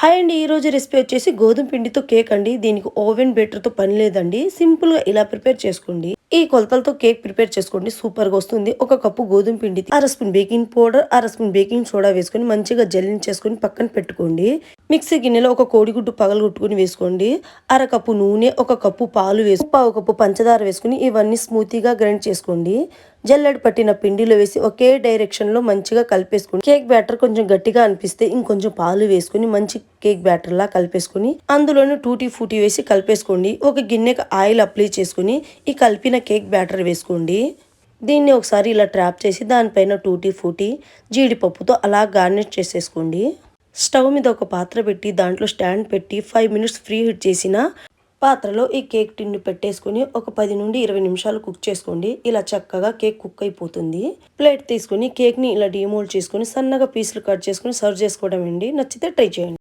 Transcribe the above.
Hi అండి. ఈరోజు recipe వచ్చేసి గోధుమ పిండితో కేక్ అండి. దీనికి ఓవెన్ బేటర్తో పని లేదండి. సింపుల్గా ఇలా ప్రిపేర్ చేసుకోండి. ఈ కొలతలతో కేక్ ప్రిపేర్ చేసుకోండి. సూపర్గా వస్తుంది. ఒక కప్పు గోధుమ పిండి, అర స్పూన్ బేకింగ్ పౌడర్, అర స్పూన్ బేకింగ్ సోడా వేసుకొని మంచిగా జల్లించేసుకొని పక్కన పెట్టుకోండి. మిక్సీ గిన్నెలో ఒక కోడిగుడ్డు పగలగొట్టుకుని వేసుకోండి. అర కప్పు నూనె, ఒక కప్పు పాలు వేసి పావు కప్పు పంచదార వేసుకుని ఇవన్నీ స్మూతీగా గ్రైండ్ చేసుకోండి. జల్లెడ పట్టిన పిండిలో వేసి ఒకే డైరెక్షన్ లో మంచిగా కలిపేసుకుని కేక్ బ్యాటర్ కొంచెం గట్టిగా అనిపిస్తే ఇంకొంచెం పాలు వేసుకుని మంచి కేక్ బ్యాటర్ లా కలిపేసుకుని అందులోనే టూటీ ఫూటీ వేసి కలిపేసుకోండి. ఒక గిన్నెకి ఆయిల్ అప్లై చేసుకుని ఈ కలిపిన కేక్ బ్యాటర్ వేసుకోండి. దీన్ని ఒకసారి ఇలా ట్రాప్ చేసి దానిపైన టూటీ ఫూటీ జీడిపప్పుతో అలా గార్నిష్ చేసేసుకోండి. స్టవ్ మీద ఒక పాత్ర పెట్టి దాంట్లో స్టాండ్ పెట్టి 5 మినిట్స్ ఫ్రీ హీట్ చేసిన పాత్రలో ఈ కేక్ టిన్ను పెట్టేసుకుని ఒక 10 నుండి 20 నిమిషాలు కుక్ చేసుకోండి. ఇలా చక్కగా కేక్ కుక్ అయిపోతుంది. ప్లేట్ తీసుకుని కేక్ని ఇలా డిమోల్డ్ చేసుకుని సన్నగా పీసులు కట్ చేసుకుని సర్వ్ చేసుకోవడం అండి. నచ్చితే ట్రై చేయండి.